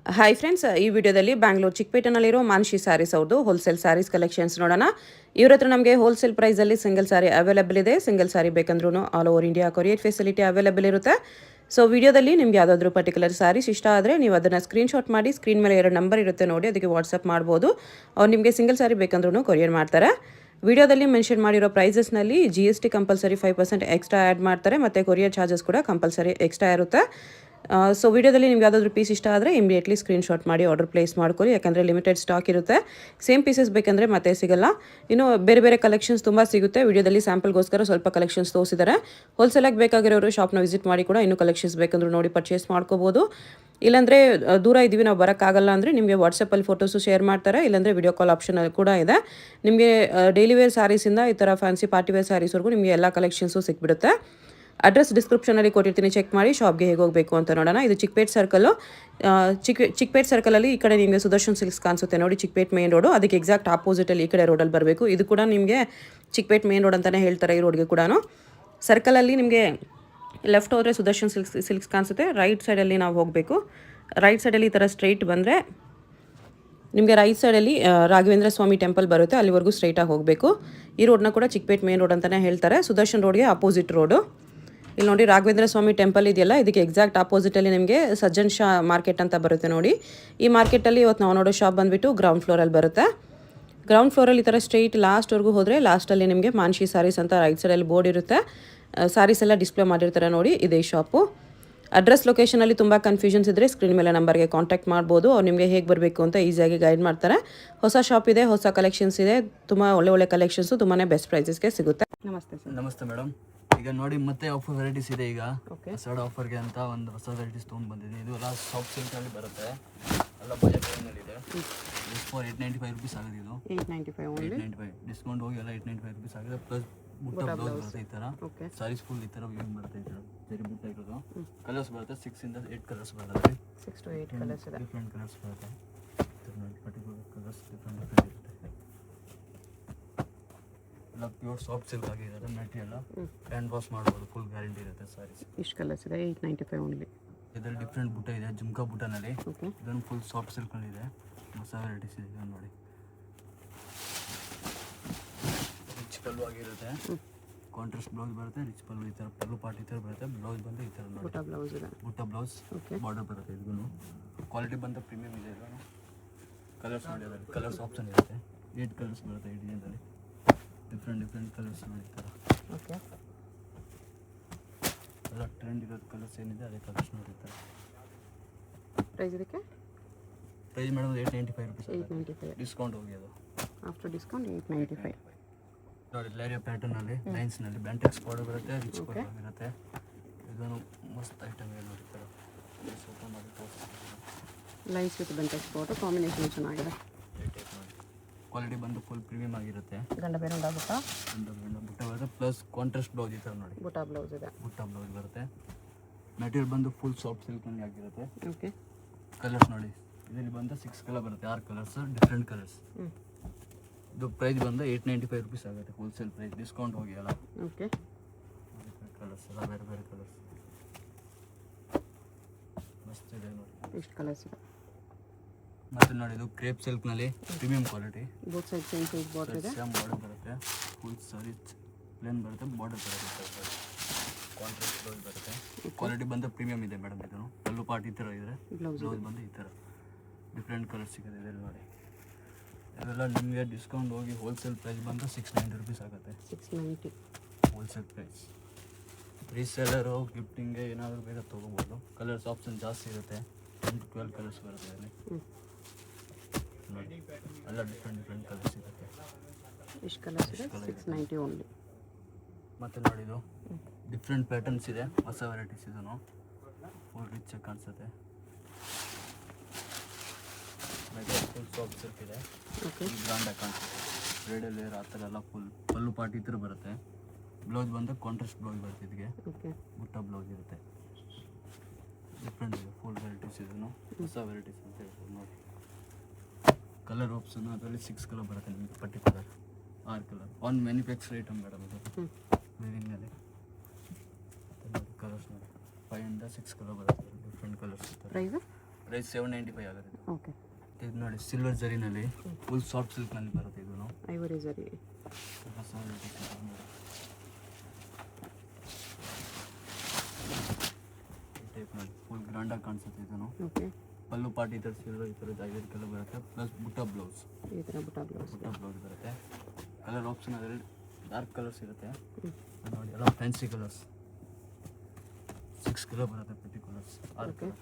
Hi friends, ಈ ವಿಡಿಯೋದಲ್ಲಿ ಬ್ಯಾಂಗ್ಳೂರು ಚಿಕ್ಕಪೇಟೆನಲ್ಲಿರೋ ಮಾನ್ಶಿ ಸ್ಯಾರೀಸ್ ಅವ್ರದ್ದು ಹೋಲ್ಸೇಲ್ ಸ್ಯಾರೀಸ್ ಕಲೆಕ್ಷನ್ಸ್ ನೋಡೋಣ. ಇವ್ರ ಹತ್ರ ನಮಗೆ ಹೋಲ್ಸೇಲ್ ಪ್ರೈಸಲ್ಲಿ ಸಿಂಗಲ್ ಸ್ಯಾರಿ ಅವೈಲೇಬಲ್ ಇದೆ. ಸಿಂಗಲ್ ಸ್ಯಾರಿ ಬೇಕಂದ್ರೂ all over India courier facility available ಇರುತ್ತೆ. ಸೊ ವಿಡಿಯೋದಲ್ಲಿ ನಿಮ್ಗೆ ಯಾವುದಾದ್ರೂ ಪರ್ಟಿಕ್ಯುಲರ್ ಸ್ಯಾರೀಸ್ ಇಷ್ಟ ಆದರೆ ನೀವು ಅದನ್ನು ಸ್ಕ್ರೀನ್ಶಾಟ್ ಮಾಡಿ ಸ್ಕ್ರೀನ್ ಮೇಲೆ 2 ನಂಬರ್ ಇರುತ್ತೆ ನೋಡಿ, ಅದಕ್ಕೆ ವಾಟ್ಸಪ್ ಮಾಡ್ಬೋದು. ಅವ್ರು ನಿಮಗೆ ಸಿಂಗಲ್ ಸ್ಯಾರಿ ಬೇಕಂದ್ರೂ ಕೊರಿಯರ್ ಮಾಡ್ತಾರೆ. ವಿಡಿಯೋದಲ್ಲಿ ಮೆನ್ಷನ್ ಮಾಡಿರೋ ಪ್ರೈಸಸ್ನಲ್ಲಿ GST ಕಂಪಲ್ಸರಿ 5% ಎಕ್ಸ್ಟ್ರಾ ಆ್ಯಡ್ ಮಾಡ್ತಾರೆ ಮತ್ತು ಕೊರಿಯರ್ ಚಾರ್ಜಸ್ ಕೂಡ ಕಂಪಲ್ಸರಿ ಎಕ್ಸ್ಟ್ರಾ ಇರುತ್ತೆ. ಸೊ ವಿಡಿಯೋದಲ್ಲಿ ನಿಮ್ಗೆ ಯಾವುದಾದ್ರೂ ಪೀಸ್ ಇಷ್ಟ ಆದರೆ ಇಮಿಡಿಯೇಟ್ಲಿ ಸ್ಕ್ರೀನ್ಶಾಟ್ ಮಾಡಿ ಆರ್ಡರ್ ಪ್ಲೇಸ್ ಮಾಡ್ಕೊಳ್ಳಿ, ಯಾಕಂದರೆ ಲಿಮಿಟೆಡ್ ಸ್ಟಾಕ್ ಇರುತ್ತೆ. ಸೇಮ್ ಪೀಸಸ್ ಬೇಕಂದರೆ ಮತ್ತೆ ಸಿಗಲ್ಲ. ಇನ್ನು ಬೇರೆ ಬೇರೆ ಕಲೆಕ್ಷನ್ಸ್ ತುಂಬ ಸಿಗುತ್ತೆ. ವಿಡಿಯೋದಲ್ಲಿ ಸ್ಯಾಂಪಲ್ಗೋಸ್ಕರ ಸ್ವಲ್ಪ ಕಲೆಕ್ಷನ್ಸ್ ತೋರಿಸಿದ್ದಾರೆ. ಹೋಲ್ಸೇಲಾಗಿ ಬೇಕಾಗಿರೋರು ಶಾಪ್ನ ವಿಸಿಟ್ ಮಾಡಿ ಕೂಡ ಇನ್ನೂ ಕಲೆಕ್ಷನ್ಸ್ ಬೇಕಂದ್ರೂ ನೋಡಿ ಪರ್ಚೇಸ್ ಮಾಡ್ಕೋಬೋದು. ಇಲ್ಲಾಂದರೆ ದೂರ ಇದ್ದೀವಿ ನಾವು ಬರೋಕ್ಕಾಗಲ್ಲ ಅಂದರೆ ನಿಮಗೆ ವಾಟ್ಸಪ್ಪಲ್ಲಿ ಫೋಟೋಸು ಶೇರ್ ಮಾಡ್ತಾರೆ, ಇಲ್ಲಾಂದರೆ ವಿಡಿಯೋ ಕಾಲ್ ಆಪ್ಷನ್ ಕೂಡ ಇದೆ. ನಿಮಗೆ ಡೈಲಿ ವೇರ್ ಸ್ಯಾರೀಸಿಂದ ಈ ಥರ ಫ್ಯಾನ್ಸಿ ಪಾರ್ಟಿ ವೇರ್ ಸ್ಯಾರೀಸ್ವರೆಗೂ ನಿಮಗೆ ಎಲ್ಲ ಕಲೆಕ್ಷನ್ಸು ಸಿಕ್ಬಿಡುತ್ತೆ. ಅಡ್ರೆಸ್ ಡಿಸ್ಕ್ರಿಪ್ಷನಲ್ಲಿ ಕೊಟ್ಟಿರ್ತೀನಿ, ಚೆಕ್ ಮಾಡಿ ಶಾಪ್ಗೆ ಹೇಗೆ ಹೋಗಬೇಕು ಅಂತ ನೋಡೋಣ. ಇದು ಚಿಕ್ಕಪೇಟ್ ಸರ್ಕಲ್ಲು. ಚಿಕ್ಕಪೇಟ್ ಸರ್ಕಲಲ್ಲಿ ಈ ಕಡೆ ನಿಮಗೆ ಸುದರ್ಶನ್ ಸಿಲ್ಕ್ಸ್ ಕಾಣಿಸುತ್ತೆ ನೋಡಿ, ಚಿಕ್ಕಪೇಟ್ ಮೇನ್ ರೋಡು, ಅದಕ್ಕೆ ಎಕ್ಸಾಕ್ಟ್ ಆಪೋಸಿಟಲ್ಲಿ ಈ ಕಡೆ ರೋಡಲ್ಲಿ ಬರಬೇಕು. ಇದು ಕೂಡ ನಿಮಗೆ ಚಿಕ್ಕಪೇಟ್ ಮೇನ್ ರೋಡ್ ಅಂತಲೇ ಹೇಳ್ತಾರೆ ಈ ರೋಡ್ಗೆ ಕೂಡ. ಸರ್ಕಲಲ್ಲಿ ನಿಮಗೆ ಲೆಫ್ಟ್ ಹೋದರೆ ಸುದರ್ಶನ್ ಸಿಲ್ಕ್ಸ್ ಕಾಣಿಸುತ್ತೆ, ರೈಟ್ ಸೈಡಲ್ಲಿ ನಾವು ಹೋಗಬೇಕು. ರೈಟ್ ಸೈಡಲ್ಲಿ ಈ ಥರ ಸ್ಟ್ರೈಟ್ ಬಂದರೆ ನಿಮಗೆ ರೈಟ್ ಸೈಡಲ್ಲಿ ರಾಘವೇಂದ್ರ ಸ್ವಾಮಿ ಟೆಂಪಲ್ ಬರುತ್ತೆ, ಅಲ್ಲಿವರೆಗೂ ಸ್ಟ್ರೈಟಾಗಿ ಹೋಗಬೇಕು. ಈ ರೋಡ್ನ ಕೂಡ ಚಿಕ್ಕಪೇಟ್ ಮೇನ್ ರೋಡ್ ಅಂತಲೇ ಹೇಳ್ತಾರೆ. ಸುದರ್ಶನ್ ರೋಡ್ಗೆ ಅಪೋಸಿಟ್ ರೋಡು. ಇಲ್ಲಿ ನೋಡಿ ರಾಘವೇಂದ್ರ ಸ್ವಾಮಿ ಟೆಂಪಲ್ ಇದೆಯಲ್ಲ, ಇದಕ್ಕೆ ಎಕ್ಸಾಕ್ಟ್ ಆಪೋಸಿಟಲ್ಲಿ ನಿಮಗೆ ಸಜ್ಜನ್ ಶಾ ಮಾರ್ಕೆಟ್ ಅಂತ ಬರುತ್ತೆ ನೋಡಿ. ಈ ಮಾರ್ಕೆಟಲ್ಲಿ ಇವತ್ತು ನಾವು ನೋಡೋ ಶಾಪ್ ಬಂದುಬಿಟ್ಟು ಗ್ರೌಂಡ್ ಫ್ಲೋರಲ್ಲಿ ಬರುತ್ತೆ. ಗ್ರೌಂಡ್ ಫ್ಲೋರಲ್ಲಿ ಈ ಥರ ಸ್ಟ್ರೈಟ್ ಲಾಸ್ಟ್ವರೆಗೂ ಹೋದರೆ ಲಾಸ್ಟಲ್ಲಿ ನಿಮಗೆ ಮಾನ್ಶಿ ಸ್ಯಾರೀಸ್ ಅಂತ ರೈಟ್ ಸೈಡಲ್ಲಿ ಬೋರ್ಡ್ ಇರುತ್ತೆ. ಸ್ಯಾರೀಸ್ ಎಲ್ಲ ಡಿಸ್ಪ್ಲೇ ಮಾಡಿರ್ತಾರೆ ನೋಡಿ, ಇದೇ ಶಾಪು. ಅಡ್ರೆಸ್ ಲೊಕೇಶನಲ್ಲಿ ತುಂಬ ಕನ್ಫ್ಯೂಷನ್ಸ್ ಇದ್ದರೆ ಸ್ಕ್ರೀನ್ ಮೇಲೆ ನಂಬರ್ಗೆ ಕಾಂಟ್ಯಾಕ್ಟ್ ಮಾಡ್ಬೋದು. ಅವ್ರು ನಿಮಗೆ ಹೇಗೆ ಬರಬೇಕು ಅಂತ ಈಸಿಯಾಗಿ ಗೈಡ್ ಮಾಡ್ತಾರೆ. ಹೊಸ ಶಾಪ್ ಇದೆ, ಹೊಸ ಕಲೆಕ್ಷನ್ಸ್ ಇದೆ, ತುಂಬ ಒಳ್ಳೆ ಕಲೆಕ್ಷನ್ಸು, ತುಂಬಾ ಬೆಸ್ಟ್ ಪ್ರೈಸಸ್ಗೆ ಸಿಗುತ್ತೆ. ನಮಸ್ತೆ ಸರ್. ನಮಸ್ತೆ ಮೇಡಮ್. ಈಗ ನೋಡಿ ಮತ್ತೆ ಆಫರ್ ವೆರೈಟೀಸ್ ಇದೆ. ಈಗ ಹೊಸಡ ಆಫರ್ಗೆ ಅಂತ ಒಂದು ಹೊಸ ವೆರೈಟೀಸ್ ತೊಗೊಂಡು ಬಂದಿದ್ದೀನಿ. ಇದು ಎಲ್ಲ ಸಾಫ್ಟ್ ಸಿಲ್ಕಲ್ಲಿ ಬರುತ್ತೆ, ಎಲ್ಲ ಬಜೆಟ್ ರೇಂಜಲ್ಲಿ ಇದೆ. ಜಸ್ಟ್ ಫಾರ್ 895 ರುಪೀಸ್ ಆಗಿದೆ. ಇದು 895 ಡಿಸ್ಕೌಂಟ್ ಹೋಗಿ ಎಲ್ಲ 895 ರುಪೀಸ್ ಆಗಿದೆ. ಪ್ಲಸ್ ಬುಟ್ಟ ಬ್ಲೌಸ್ ಬರುತ್ತೆ ಈ ಥರ. ಸಾರೀಸ್ ಫುಲ್ ಈ ಥರ ವ್ಯೂ ಬರುತ್ತೆ, ಈ ಥರ ಜರಿ ಬುಟ್ಟ ಇರೋದು. ಕಲರ್ಸ್ ಬರುತ್ತೆ 6 ಇಂದ 8 ಕಲರ್ಸ್ ಬರುತ್ತೆ. 6 to 8 ಕಲರ್ಸ್ ಇದೆ. ಡಿಫ್ರೆಂಟ್ ಕಲರ್ಸ್ ಬರುತ್ತೆ. ಪರ್ಟಿಕ್ಯುಲರ್ ಕಲರ್ಸ್ ಡಿಫ್ರೆಂಟ್ ಇರುತ್ತೆ. ಎಲ್ಲ ಪ್ಯೂರ್ ಸಾಫ್ಟ್ ಸಿಲ್ಕ್ ಆಗಿರುತ್ತೆ. ಮೆಟೀರಿಯಲ್ ಹ್ಯಾಂಡ್ ವಾಶ್ ಮಾಡ್ಬೋದು, ಫುಲ್ ಗ್ಯಾರಂಟಿ ಇರುತ್ತೆ ಸಾರೀಸ್. ಇಷ್ಟು ಕಲರ್ಸ್ ಇದೆ, 895 ಓನ್ಲಿ. ಇದರಲ್ಲಿ ಡಿಫ್ರೆಂಟ್ ಬುಟ್ಟ ಇದೆ, ಜುಮ್ಕಾ ಬುಟ್ಟನಲ್ಲಿ. ಇದನ್ನು ಫುಲ್ ಸಾಫ್ಟ್ ಸಿಲ್ಕಲ್ಲಿ ಇದೆ. ಹೊಸ ವೆರೈಟೀಸ್ ಇದೆ ನೋಡಿ. ರಿಚ್ ಪಲ್ಲು ಆಗಿರುತ್ತೆ, ಕಾಂಟ್ರಾಸ್ಟ್ ಬ್ಲೌಸ್ ಬರುತ್ತೆ. ರಿಚ್ ಪಲ್ಲು ಈ ಥರ ಪಲ್ಲು ಪಾರ್ಟ್ ಈ ಥರ ಬರುತ್ತೆ. ಬ್ಲೌಸ್ ಬಂದು ಈ ಥರ ನೋಡಿ, ಬುಟ್ಟ ಬ್ಲೌಸ್ ಬಾರ್ಡರ್ ಬರುತ್ತೆ. ಇದನ್ನು ಕ್ವಾಲಿಟಿ ಬಂದು ಪ್ರೀಮಿಯಮ್ ಇದೆ. ಇದನ್ನು ಕಲರ್ಸ್ ನೋಡಿ, ಅದರಲ್ಲಿ ಕಲರ್ಸ್ ಆಪ್ಷನ್ ಇರುತ್ತೆ. 8 ಕಲರ್ಸ್ ಬರುತ್ತೆ ಈ ಡಿಸೈನಲ್ಲಿ. ಡಿಫ್ರೆಂಟ್ ಕಲರ್ಸ್ ನೋಡಿ ಈ ಥರ. ಎಲ್ಲ ಟ್ರೆಂಡ್ ಇರೋದು ಕಲರ್ಸ್ ಏನಿದೆ ಅದೇ ಕಲರ್ಸ್ ನೋಡಿರ್ತಾರೆ. ಪ್ರೈಸ್ ಇದಕ್ಕೆ ಪ್ರೈಸ್ ಮೇಡಮ್ 895 ರುಪೀಸ್. 895 ಡಿಸ್ಕೌಂಟ್ ಹೋಗಿ ಅದು ಆಫ್ಟರ್ ಡಿಸ್ಕೌಂಟ್ 895 ನೋಡಿ. ಲೇರಿಯಾ ಪ್ಯಾಟರ್ನಲ್ಲಿ ಲೈನ್ಸ್ನಲ್ಲಿ ಬ್ಯಾಂಟೆಕ್ಸ್ ಬಾರ್ಡರ್ ಬರುತ್ತೆ, ರಿಚ್ ಬಾರ್ಡರ್ ಇರುತ್ತೆ. ಇದನ್ನು ಮಸ್ತ್ ಐಟಮ್ ಏನು ನೋಡ್ತಾರೆ. ಓಪನ್ ಮಾಡಿ lines with Bentex border combination ಚೆನ್ನಾಗಿದೆ. ಕ್ವಾಲಿಟಿ ಬಂದು ಫುಲ್ ಪ್ರೀಮಿಯಮ್ ಆಗಿರುತ್ತೆ. ಗಂಡ ಬೇರೆ ಉಂಟಾಗುತ್ತಾ? ಬುಟ್ಟ ಬರುತ್ತೆ, ಪ್ಲಸ್ ಕಾಂಟ್ರಾಸ್ಟ್ ಬ್ಲೌಸ್ ಈ ಥರ ನೋಡಿ. ಬುಟ್ಟ ಬ್ಲೌಸ್ ಇದೆ, ಬುಟ್ಟ ಬ್ಲೌಸ್ ಬರುತ್ತೆ. ಮೆಟೀರಿಯಲ್ ಬಂದು ಫುಲ್ ಸಾಫ್ಟ್ ಸಿಲ್ಕ್ನಲ್ಲಿ ಆಗಿರುತ್ತೆ. ಓಕೆ. ಕಲರ್ಸ್ ನೋಡಿ, ಇದರಲ್ಲಿ ಬಂದು 6 ಕಲರ್ ಬರುತ್ತೆ, 6 ಕಲರ್ಸ್ ಡಿಫ್ರೆಂಟ್ ಕಲರ್ಸ್. ಇದು ಪ್ರೈಸ್ ಬಂದು 895 ರುಪೀಸ್ ಆಗುತ್ತೆ ಹೋಲ್ಸೇಲ್ ಪ್ರೈಸ್, ಡಿಸ್ಕೌಂಟ್ ಹೋಗಿ ಅಲ್ಲ. ಓಕೆ. ಕಲರ್ಸ್ ಎಲ್ಲ ಬೇರೆ ಕಲರ್ಸ್ ಮಸ್ತ್ ಇದೆ ನೋಡಿ. ಎಷ್ಟು ಕಲರ್ಸ್ ಇದೆ ಮತ್ತೆ ನೋಡಿ, ಇದು ಕ್ರೇಪ್ ಸಿಲ್ಕ್ನಲ್ಲಿ premium quality. Both side same size border ಇದೆ. ಸೇಮ್ ಬಾರ್ಡರ್ ಬರುತ್ತೆ, ಫುಲ್ ಸಾರಿ ಪ್ಲೇನ್ ಬರುತ್ತೆ, ಬಾರ್ಡರ್ ಬರುತ್ತೆ, ಕಾಂಟ್ರಾಸ್ಟ್ ಬ್ಲೌಸ್ ಬರುತ್ತೆ. ಕ್ವಾಲಿಟಿ ಬಂದು ಪ್ರೀಮಿಯಮ್ ಇದೆ ಮೇಡಮ್. ಇದನ್ನು ಪಲ್ಲು ಪಾರ್ಟ್ ಈ ಥರ ಇದೆ, ಬ್ಲೌಸ್ ಬಂದು ಈ ಥರ ಡಿಫ್ರೆಂಟ್ ಕಲರ್ಸ್ ಸಿಗುತ್ತೆ ಇದರಲ್ಲಿ ನೋಡಿ. ಇದೆಲ್ಲ ನಿಮಗೆ ಡಿಸ್ಕೌಂಟ್ ಹೋಗಿ ಹೋಲ್ಸೇಲ್ ಪ್ರೈಸ್ ಬಂದು 690 ರುಪೀಸ್ ಆಗುತ್ತೆ. 690 ಹೋಲ್ಸೇಲ್ ಪ್ರೈಸ್. ರೀಸೇಲರು ಗಿಫ್ಟಿಂಗ್ಗೆ ಏನಾದರೂ ಬೇಗ ತೊಗೋಬೋದು. ಕಲರ್ಸ್ ಆಪ್ಷನ್ ಜಾಸ್ತಿ ಇರುತ್ತೆ, 10 to 12 ಕಲರ್ಸ್ ಬರುತ್ತೆ ಇದರಲ್ಲಿ ನೋಡಿ. ಎಲ್ಲ ಡಿಫ್ರೆಂಟ್ ಕಲರ್ಸ್ ಇರುತ್ತೆ. ಎಷ್ಟು ಕಲರ್ಸ್ ಇದೆ? 690 ಓನ್ಲಿ. ಮತ್ತು ನೋಡಿ, ಇದು ಡಿಫ್ರೆಂಟ್ ಪ್ಯಾಟರ್ನ್ಸ್ ಇದೆ, ಹೊಸ ವೆರೈಟೀಸ್. ಇದನ್ನು ಫುಲ್ ರಿಚ್ ಕಾಣಿಸುತ್ತೆ. ಫುಲ್ ಸಾಫ್ಟ್ ಸಿಲ್ಕ್ ಇದೆ, ಬ್ರಾಂಡಾಗಿ ಕಾಣಿಸುತ್ತೆ. ರೆಡ್ ಲೇಯರ್ ಆ ಥರ ಎಲ್ಲ ಫುಲ್ ಪಲ್ಲು ಪಾರ್ಟ್ ಈ ಥರ ಬರುತ್ತೆ. ಬ್ಲೌಸ್ ಬಂದು ಕಾಂಟ್ರಾಸ್ಟ್ ಬ್ಲೌಸ್ ಬರುತ್ತೆ. ಇದಕ್ಕೆ ಬುಟ್ಟ ಬ್ಲೌಸ್ ಇರುತ್ತೆ. ಡಿಫ್ರೆಂಟ್ ಇದೆ, ಫುಲ್ ವೆರೈಟೀಸ್. ಇದನ್ನು ಹೊಸ ವೆರೈಟೀಸ್ ಅಂತ ಹೇಳ್ಬೋದು ನೋಡಿ. ಕಲರ್ ಆಪ್ಷನ್ ಅದರಲ್ಲಿ 6 ಕಲರ್ ಬರುತ್ತೆ ನಿಮಗೆ, particular 6 colour. On manufacture item madam ಇದು ವೇರಿಂಗ್ನಲ್ಲಿ. ಕಲರ್ಸ್ ನೋಡಿ, 5 ಇಂದ 6 ಕಲರ್ ಬರುತ್ತೆ, ಡಿಫ್ರೆಂಟ್ ಕಲರ್ಸ್ ಇರ್ತಾರೆ. ಪ್ರೈಸ್ 795 ಆಗುತ್ತೆ. ಓಕೆ. ಇದು ನೋಡಿ ಸಿಲ್ವರ್ ಜರಿನಲ್ಲಿ ಫುಲ್ ಸಾಫ್ಟ್ ಸಿಲ್ಕ್ನಲ್ಲಿ ಬರುತ್ತೆ ಇದು. ಐವರಿ ಜರಿ. ಟೈಪ್ ನೋಡಿ ಫುಲ್ ಗ್ರ್ಯಾಂಡಾಗಿ ಕಾಣಿಸುತ್ತೆ ಇದನ್ನು. ಓಕೆ. ಪಲ್ಲು ಪಾಟ್ ಈ ಥರ ಸಿಲ್ವರ್ ಈ ಥರದ್ದು ಐವರಿ ಕಲರ್ ಬರುತ್ತೆ, ಪ್ಲಸ್ ಬುಟ್ಟ ಬ್ಲೌಸ್. ಈ ಥರ ಬುಟ್ಟ ಬ್ಲೌಸ್ ಬರುತ್ತೆ. ಕಲರ್ ಆಪ್ಷನ್ ಅದರಲ್ಲಿ ಡಾರ್ಕ್ ಕಲರ್ಸ್ ಇರುತ್ತೆ. ನೋಡಿ ಎಲ್ಲ ಫ್ಯಾನ್ಸಿ ಕಲರ್ಸ್. 6 ಕಲರ್ ಬರುತ್ತೆ, ಪ್ರತಿ ಕಲರ್ಸ್ 6 ಕಲರ್.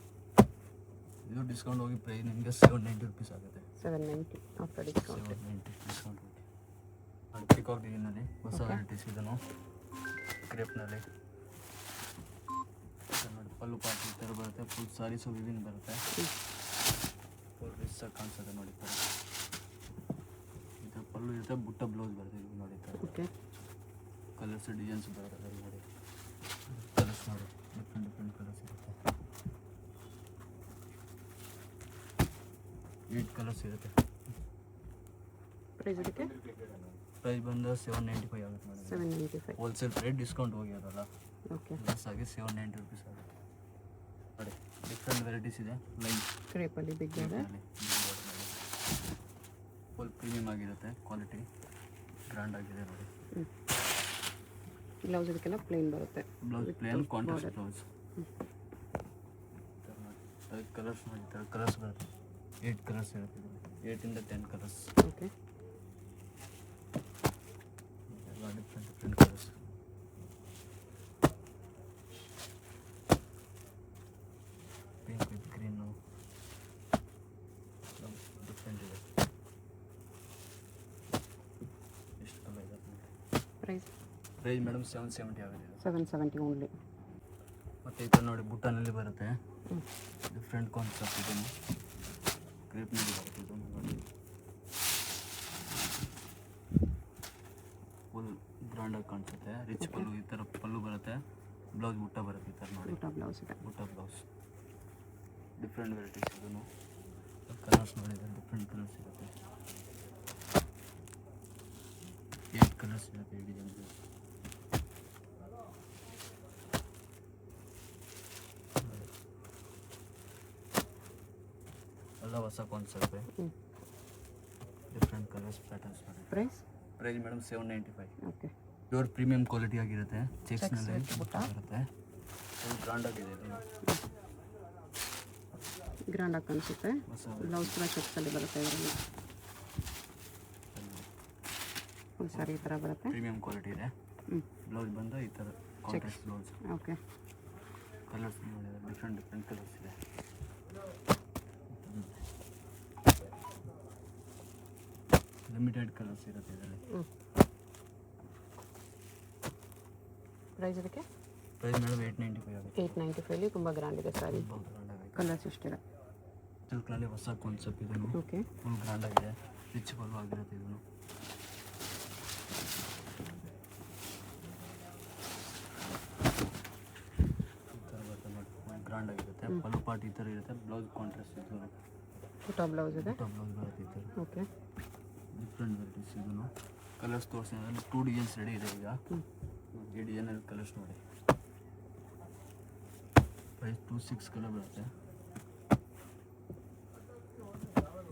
ಇದು ಡಿಸ್ಕೌಂಟ್ ಹೋಗಿ ಪ್ರೈಸ್ ನಿಮಗೆ 790 ರುಪೀಸ್ ಆಗುತ್ತೆ. 790 ಆಫ್ಟರ್ ಡಿಸ್ಕೌಂಟ್. 790 ಡಿಸ್ಕೌಂಟ್ ಹೋಗಿ. ನೋಡಿ ಪಿಕಾಕ್ ಡಿಸೈನಲ್ಲಿ ಹೊಸ ವೆರೈಟೀಸ್ ಇದನ್ನು ಕ್ರೇಪ್ನಲ್ಲಿ. ನೋಡಿ ಪಲ್ಲು ಪಾಟ್ ಈ ಥರ ಬರುತ್ತೆ, ಫುಲ್ ಸಾರೀಸು ವಿವಿನ್ ಬರುತ್ತೆ, ಫುಲ್ ರಿಚ್ ಆಗಿ ಕಾಣಿಸುತ್ತೆ. ನೋಡಿ ಈ ಥರ ಪಲ್ಲು ಇರುತ್ತೆ, ಬುಟ್ಟ ಬ್ಲೌಸ್ ಬರುತ್ತೆ. ಇದು ನೋಡಿ ಈ ಥರ ಓಕೆ. ಕಲರ್ಸ್ ಡಿಸೈನ್ಸ್ ಬರುತ್ತೆ ಅದರಲ್ಲಿ. ನೋಡಿ ಕಲರ್ಸ್ ನೋಡಿ ಡಿಫ್ರೆಂಟ್ ಕಲರ್ಸ್ ಇರುತ್ತೆ. 8 ಕಲರ್ಸ್ ಇರುತ್ತೆ. ಪ್ರೈಸ್ ಅದಕ್ಕೆ ಪ್ರೈಸ್ ಬಂದು 795 ಆಗುತ್ತೆ ಮೇಡಮ್. 795 ಹೋಲ್ಸೇಲ್ ರೇಟ್ ಡಿಸ್ಕೌಂಟ್ ಹೋಗಿ ಅದಲ್ಲ, ಓಕೆ. ಲೆಸ್ ಆಗಿ 790 ರುಪೀಸ್ ಆಗುತ್ತೆ. ನೋಡಿ ಡಿಫ್ರೆಂಟ್ ವೆರೈಟೀಸ್ ಇದೆ. ಲೈನ್ ಕ್ರೇಪಲ್ಲಿ ಬಿಗ್ ಇದೆ, ಫುಲ್ ಪ್ರೀಮಿಯಮ್ ಆಗಿರುತ್ತೆ, ಕ್ವಾಲಿಟಿ ಗ್ರ್ಯಾಂಡ್ ಆಗಿದೆ. ನೋಡಿ ಬ್ಲೌಸ್ ಇದಕ್ಕೆಲ್ಲ ಪ್ಲೇನ್ ಬರುತ್ತೆ. Blouse plain contrast blouse. Colours ನೋಡಿ ಈ ಥರ ಕಲರ್ಸ್ ಬರುತ್ತೆ. 8 ಕಲರ್ಸ್ ಇರುತ್ತೆ. 8 ಇಂದ 10 ಕಲರ್ಸ್. ಓಕೆ. ಎಲ್ಲ different colours. Pink with green different ಇದೆ. ಎಷ್ಟು ಕಲರ್ ಇದೆ ನೋಡಿ. ಪ್ರೈಸ್ ಮೇಡಮ್ 770 ಆಗಿದೆ. 770 ಓನ್ಲಿ. ಮತ್ತು ಈ ಥರ ನೋಡಿ ಬುಟ್ಟನಲ್ಲಿ ಬರುತ್ತೆ, ಡಿಫ್ರೆಂಟ್ ಕಾನ್ಸೆಪ್ಟ್ ಇದನ್ನು ಕ್ರೇಪ್ನಲ್ಲಿ ಬರುತ್ತೆ. ಇದು ನೋಡಿ ಫುಲ್ ಗ್ರ್ಯಾಂಡಾಗಿ ಕಾಣಿಸುತ್ತೆ, ರಿಚ್ ಪಲ್ಲು. ಈ ಥರ ಪಲ್ಲು ಬರುತ್ತೆ, ಬ್ಲೌಸ್ ಬುಟ್ಟ ಬರುತ್ತೆ. ಈ ಥರ ನೋಡಿ ಬುಟ್ಟ ಬ್ಲೌಸ್ ಇದೆ, ಬುಟ್ಟ ಬ್ಲೌಸ್. ಡಿಫ್ರೆಂಟ್ ವೆರೈಟೀಸ್ ಇದನ್ನು. ಕಲರ್ಸ್ ನೋಡಿದರೆ ಡಿಫ್ರೆಂಟ್ ಕಲರ್ಸ್ ಇರುತ್ತೆ. 8 ಕಲರ್ಸ್ ಇರುತ್ತೆ ಈ ಡಿಸೈನ್. ಎಲ್ಲ ಹೊಸ ಕಾನ್ಸೆಪ್ಟ್, ಡಿಫ್ರೆಂಟ್ ಕಲರ್ಸ್ ಪ್ಯಾಟರ್ನ್ಸ್ ಮಾಡಿ. Price madam 795. Okay. Pure premium quality ಆಗಿರುತ್ತೆ, ಚೆಕ್ಸ್ನಲ್ಲಿ ಬರುತ್ತೆ, ಫುಲ್ ಗ್ರ್ಯಾಂಡ್ ಆಗಿದೆ. ಇದು ಗ್ರ್ಯಾಂಡ್ ಆಗಿ ಕಾಣಿಸುತ್ತೆ. ಬ್ಲೌಸ್ ಕೂಡ ಚೆಕ್ಸಲ್ಲಿ ಬರುತ್ತೆ. ಇದರಲ್ಲಿ ಒಂದು ಸಾರಿ ಈ ಥರ ಬರುತ್ತೆ, ಪ್ರೀಮಿಯಂ ಕ್ವಾಲಿಟಿ ಇದೆ. ಬ್ಲೌಸ್ ಬಂದು ಈ ಥರ ಕಾಂಟ್ರಾಸ್ಟ್ ಬ್ಲೌಸ್. ಓಕೆ. ಕಲರ್ಸ್ ನೋಡಿದ್ರೆ ಡಿಫ್ರೆಂಟ್ ಕಲರ್ಸ್ ಇದೆ. ಲಿಮಿಟೆಡ್ ಕಲರ್ಸ್ ಇರುತ್ತೆ ಇದರಲ್ಲಿ. ಪ್ರೈಸ್ ಅದಕ್ಕೆ ಮೇಡಮ್ 895 ಆಗುತ್ತೆ. 895 ತುಂಬ ಗ್ರ್ಯಾಂಡ್ ಇದೆ ಸಾರಿ. ಕಲರ್ಸ್ ಎಷ್ಟಿದೆ? ಸಿಲ್ಕ್ನಲ್ಲಿ ಹೊಸ ಕಾನ್ಸೆಪ್ಟ್ ಇದನ್ನು. ಓಕೆ. ಫುಲ್ ಗ್ರ್ಯಾಂಡ್ ಆಗಿದೆ, ರಿಚ್ ಪಲ್ಲು ಆಗಿರುತ್ತೆ ಇದನ್ನು. ಈ ಥರ ಬರುತ್ತೆ ನೋಡಿ, ಫುಲ್ ಗ್ರ್ಯಾಂಡ್ ಆಗಿರುತ್ತೆ. ಪಲ್ಲು ಪಾಟ್ ಈ ಥರ ಇರುತ್ತೆ, ಬ್ಲೌಸ್ ಕಾಂಟ್ರಾಸ್ಟ್ ಇದು ಬುಟ್ಟ ಬ್ಲೌಸ್ ಇದೆ. ಬ್ಲೌಸ್ ಬರುತ್ತೆ ಈ ಥರ. ಓಕೆ. ಡಿಫ್ರೆಂಟ್ ವೆರೈಟೀಸ್ ಇದನ್ನು. ಕಲರ್ಸ್ ತೋರಿಸಿ 2 ಡಿಸೈನ್ಸ್ ರೆಡಿ ಇದೆ ಈಗ. ಈ ಡಿಸೈನಲ್ಲಿ ಕಲರ್ಸ್ ನೋಡಿ. ಪ್ರೈಸ್ 26 ಕಲರ್ ಬರುತ್ತೆ.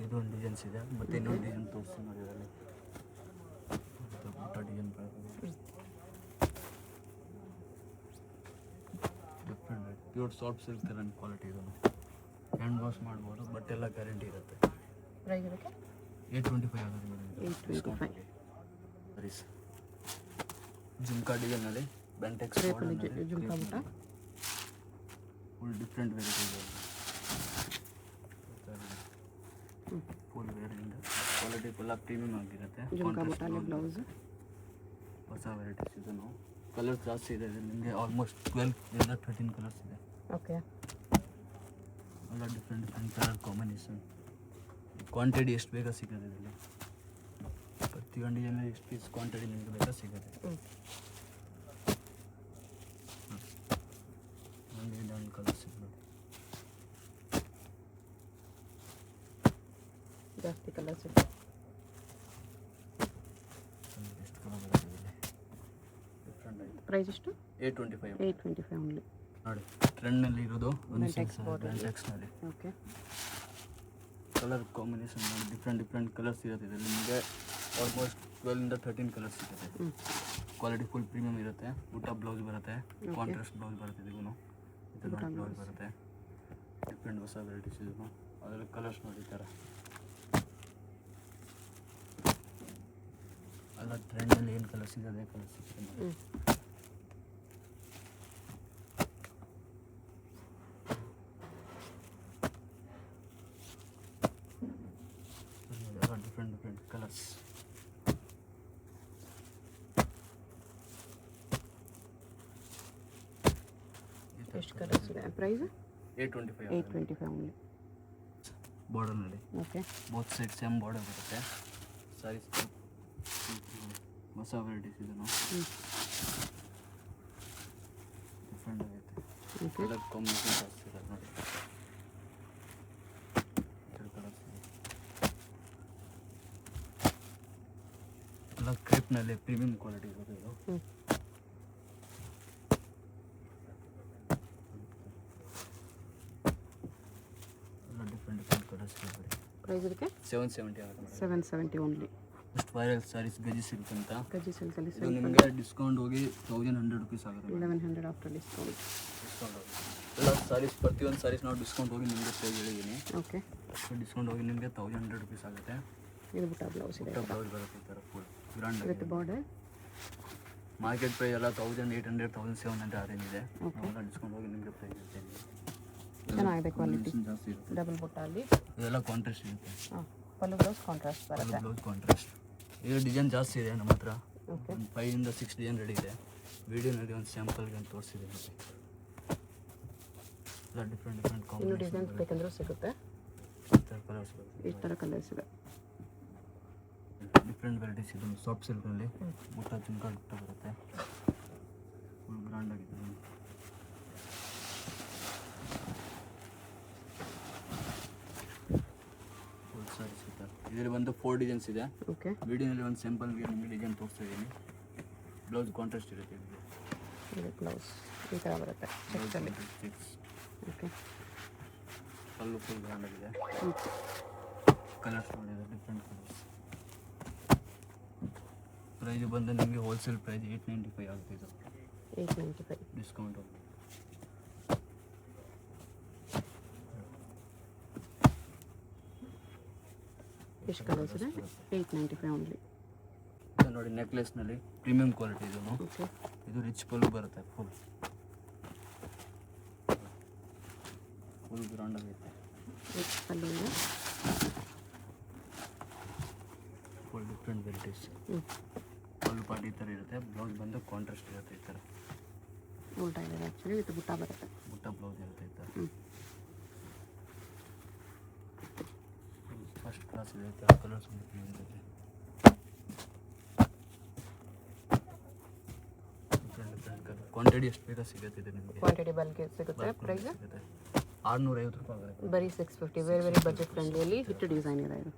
ಇದೊಂದು ಡಿಸೈನ್ಸ್ ಇದೆ, ಮತ್ತು ಇನ್ನೊಂದು ಡಿಸೈನ್ ತೋರಿಸ್ತೀನಿ ನೋಡಿ. ಇದರಲ್ಲಿ ಬುಟ್ಟ design different pure soft silk ಥರ ಕ್ವಾಲಿಟಿ ಇದನ್ನು. ಹ್ಯಾಂಡ್ ವಾಶ್ ಮಾಡ್ಬೋದು, ಬಟ್ ಎಲ್ಲ ಗ್ಯಾರಂಟಿ ಇರುತ್ತೆ. ಪ್ರೈಸ್ ಅದಕ್ಕೆ 825 ಆಗುತ್ತೆ ಮೇಡಮ್. 825. ಸರಿ ಸರ್. ಜುಮ್ಕಾ ಡಿಸೈನಲ್ಲಿ ಬೆಂಟೆಕ್ಸ್ ಜುಮ್ಕಾ ಬುಟ್ಟ ಫುಲ್ ಡಿಫ್ರೆಂಟ್ ವೆರೈಟಿ ಇದೆ. ಫುಲ್ ವೇರಿಂದ ಕ್ವಾಲಿಟಿ ಫುಲ್ಲ ಪ್ರೀಮಿಯಮ್ ಆಗಿರುತ್ತೆ. ಜುಮ್ಕಾ ಬುಟ್ಟಲ್ಲಿ ಬ್ಲೌಸ್. ಹೊಸ ವೆರೈಟೀಸ್ ಇದನ್ನು. ಕಲರ್ಸ್ ಜಾಸ್ತಿ ಇದೆ ನಿಮಗೆ, ಆಲ್ಮೋಸ್ಟ್ 12 13 ಕಲರ್ಸ್ ಇದೆ. ಓಕೆ. ಎಲ್ಲ ಡಿಫ್ರೆಂಟ್ ಕಲರ್ ಕಾಂಬಿನೇಷನ್. ಕ್ವಾಂಟಿಟಿ ಎಷ್ಟು ಬೇಗ ಸಿಗುತ್ತೆ ಇದರಲ್ಲಿ. ಪ್ರತಿಯೊಂದು ಡಿಸೈನಲ್ಲಿ ಎಷ್ಟು ಪೀಸ್ ಕ್ವಾಂಟಿಟಿ ನಿಮಗೆ ಬೇಗ ಸಿಗುತ್ತೆ. ಒಂದು ಕಲರ್ಸ್ ಇದೆ ನೋಡಿ, ಜಾಸ್ತಿ ಕಲರ್ಸ್ ಇದೆ. ಎಷ್ಟು ಕಲರ್ ಬರುತ್ತೆ ಇದರಲ್ಲಿ. ಡಿಫ್ರೆಂಟ್ ಆಗಿದೆ. ಪ್ರೈಸ್ ಎಷ್ಟು? 825. 825 ಓನ್ಲಿ. ನೋಡಿ ಟ್ರೆಂಡ್ನಲ್ಲಿ ಇರೋದು ಒಂದು ಟೆಕ್ಸ್ನಲ್ಲಿ ಓಕೆ. ಕಲರ್ ಕಾಂಬಿನೇಷನ್ ನೋಡಿ ಡಿಫ್ರೆಂಟ್ ಕಲರ್ಸ್ ಇರುತ್ತೆ ಇದರಲ್ಲಿ ನಿಮಗೆ ಆಲ್ಮೋಸ್ಟ್ 12 to 13 ಕಲರ್ಸ್ ಸಿಗುತ್ತೆ. ಕ್ವಾಲಿಟಿ ಫುಲ್ ಪ್ರೀಮಿಯಮ್ ಇರುತ್ತೆ. ಊಟ ಬ್ಲೌಸ್ ಬರುತ್ತೆ, ಕಾಂಟ್ರಾಸ್ಟ್ ಬ್ಲೌಸ್ ಬರುತ್ತೆ, ಇದೂ ಇದು ನೋಡಿ ಬ್ಲೌಸ್ ಬರುತ್ತೆ. ಡಿಫ್ರೆಂಟ್ ಹೊಸ ವೆರೈಟೀಸ್ ಇದೂ ಅದರಲ್ಲಿ ಕಲರ್ಸ್ ನೋಡಿ ಈ ಥರ ಎಲ್ಲ ಟ್ರೆಂಡಲ್ಲಿ ಏನು ಕಲರ್ಸ್ ಇದೆ ಅದೇ ಕಲರ್ಸ್ ಸಿಗುತ್ತೆ. Different colours. ಎಷ್ಟು ಕಲರ್ಸ್ ಇದೆ? Price 825 825 only. ಬಾರ್ಡರ್ನಲ್ಲಿ okay. Both side same border ಬರುತ್ತೆ. ಸಾರೀಸ್ ಹೊಸ ವೆರೈಟೀಸ್ ಇದನ್ನು ಡಿಫ್ರೆಂಟ್ ಆಗೈತೆ. ಕಲರ್ ಕಾಂಬಿನೇಷನ್ ಜಾಸ್ತಿ ಇದೆ ನೋಡಿ. ಕಲರ್ಸ್ ಎಲ್ಲ ಕ್ರೇಪ್ನಲ್ಲಿ ಪ್ರೀಮಿಯಂ ಕ್ವಾಲಿಟಿ ಇರೋದು ಇದು. ಎಲ್ಲ ಡಿಫ್ರೆಂಟ್ ಕಲರ್ಸ್ ಇದೆ. ಪ್ರೈಸ್ ಇದಕ್ಕೆ 770 ಆಗುತ್ತೆ. 770 only. First viral saris gaji silk ಅಂತ. ಗಜಿ ಸಿಲ್ಕಲ್ಲಿ ಇದು ನಿಮಗೆ ಡಿಸ್ಕೌಂಟ್ ಹೋಗಿ 1100 rupees ಆಗುತ್ತೆ. 1100 ಆಫ್ಟರ್ ಡಿಸ್ಕೌಂಟ್. ಎಲ್ಲ ಸ್ಯಾರೀಸ್ ಪ್ರತಿಯೊಂದು ಸ್ಯಾರೀಸ್ ನಾವು ಡಿಸ್ಕೌಂಟ್ ಹೋಗಿ ನಿಮಗೆ ಸೇಲ್ ಹೇಳಿದ್ದೀನಿ. ಓಕೆ. ಡಿಸ್ಕೌಂಟ್ ಹೋಗಿ ನಿಮಗೆ 1100 rupees ಆಗುತ್ತೆ. ಇದು ಬುಟ್ಟ ಬ್ಲೌಸ್ ಇದೆ. ಬ್ಲೌಸ್ ಬರುತ್ತೆ ಈ ಥರ full grand with border. Market price ಎಲ್ಲ 1800 1700 ಆ ರೇಂಜ್ ಇದೆ. ನಾವೆಲ್ಲ ಡಿಸ್ಕೌಂಟ್ ಹೋಗಿ ನಿಮಗೆ ಪ್ರೈಸ್ ಇರುತ್ತೆ. ಚೆನ್ನಾಗಿದೆ ಕ್ವಾಲಿಟಿ. ಜಾಸ್ತಿ ಇರುತ್ತೆ. ಡಬಲ್ ಬುಟ್ಟ ಅಲ್ಲಿ. ಇದೆಲ್ಲ ಕಾಂಟ್ರಾಸ್ಟ್ ಇರುತ್ತೆ. ಹಾಂ, ಪಲ್ಲು ಬ್ಲೌಸ್ ಕಾಂಟ್ರಾಸ್ಟ್ ಬರುತ್ತೆ. Blouse contrast. ಇದು ಡಿಸೈನ್ ಜಾಸ್ತಿ ಇದೆ ನಮ್ಮ ಹತ್ರ. ಓಕೆ. ಒಂದು 5 ಇಂದ 6 ಡಿಸೈನ್ ರೆಡಿ ಇದೆ. ವಿಡಿಯೋನಲ್ಲಿ ಒಂದು ಸ್ಯಾಂಪಲ್ಗೆ ಅಂತ ತೋರಿಸಿದೆ. ಎಲ್ಲ ಡಿಫ್ರೆಂಟ್ ಇನ್ನು ಕಾಂಬಿನೇಷನ್ ಡಿಸೈನ್ಸ್ ಬೇಕಂದ್ರೂ ಸಿಗುತ್ತೆ. ಈ ಥರ ಕಲರ್ಸ್ ಬರುತ್ತೆ. ಈ ಥರ ಕಲರ್ಸ್ ಇದೆ. ಡಿಫ್ರೆಂಟ್ ವೆರೈಟೀಸ್ ಇದು ಸಾಫ್ಟ್ ಸಿಲ್ಕಲ್ಲಿ ಬುಟ್ಟ ಚುಮ್ಕ ಬುಟ್ಟ ಬರುತ್ತೆ. ಫುಲ್ ಗ್ರ್ಯಾಂಡ್ ಆಗಿದೆ. ಫುಲ್ ಸಾರೀಸ್ ಇದೆ. ಇದರಲ್ಲಿ ಬಂದು 4 ಡಿಸೈನ್ಸ್ ಇದೆ. ಓಕೆ. ವಿಡಿಯೋನಲ್ಲಿ ಒಂದು ಸ್ಯಾಂಪಲ್ಗೆ ನಿಮಗೆ ಡಿಸೈನ್ ತೋರಿಸ್ತಾ ಇದ್ದೀನಿ. ಬ್ಲೌಸ್ ಕಾಂಟ್ರಾಸ್ಟ್ ಇರುತ್ತೆ. ಇದು ಬ್ಲೌಸ್ ಈ ಥರ ಬರುತ್ತೆ ಚೆಕ್ಸಲ್ಲಿ. ಓಕೆ. ಪಲ್ಲು ಫುಲ್ ಗ್ರ್ಯಾಂಡ್ ಆಗಿದೆ. ಕಲರ್ಸ್ ನೋಡಿದ್ರೆ ಡಿಫ್ರೆಂಟ್ ಕಲರ್ಸ್. ಪ್ರೈಸ್ ಬಂದು ನಿಮಗೆ ಹೋಲ್ಸೇಲ್ ಪ್ರೈಸ್ 895 ಆಗುತ್ತೆ. ಇದು 895 ಡಿಸ್ಕೌಂಟ್. ಎಷ್ಟು ಕಲರ್ಸ್ ಇದೆ? 895 ಓನ್ಲಿ. ನೋಡಿ ನೆಕ್ಲೆಸ್ನಲ್ಲಿ ಪ್ರೀಮಿಯಂ ಕ್ವಾಲಿಟಿ ಇದು. ಓಕೆ. ಇದು ರಿಚ್ ಪಲ್ಲು ಬರುತ್ತೆ. ಫುಲ್ ಗ್ರ್ಯಾಂಡ್ ಆಗೈತೆ. ರಿಚ್ ಪಲ್ಲು ಇದೆ. Full different varieties. ಪಲ್ಲು ಪಾಟಿ ಈ ಥರ ಇರುತ್ತೆ. ಬ್ಲೌಸ್ ಬಂದು ಕಾಂಟ್ರಾಸ್ಟ್ ಇರುತ್ತೆ. ಈ ಥರ ಉಲ್ಟಾ ಇದೆ ಆ್ಯಕ್ಚುಲಿ. ವಿತ್ ಬುಟ್ಟ ಬರುತ್ತೆ. ಬುಟ್ಟ ಬ್ಲೌಸ್ ಇರುತ್ತೆ ಈ ಥರ. ಫಸ್ಟ್ ಕ್ಲಾಸ್ ಇದೆ. ಈ ಥರ ಕಲರ್ಸ್ ಇರುತ್ತೆ. Different colour. ಕ್ವಾಂಟಿಟಿ ಎಷ್ಟು ಬೇಗ ಸಿಗುತ್ತೆ ಇದು ನಿಮಗೆ. ಕ್ವಾಂಟಿಟಿ ಬಲ್ಗೆ ಸಿಗುತ್ತೆ. ಪ್ರೈಸ್ 650 ರೂಪಾಯಿ ಆಗುತ್ತೆ. ಬರೀ 650. ವೆರಿ ಬಜೆಟ್ ಫ್ರೆಂಡ್ಲಿಯಲ್ಲಿ ಹಿಟ್ ಡಿಸೈನ್ ಇದೆ ಇದು.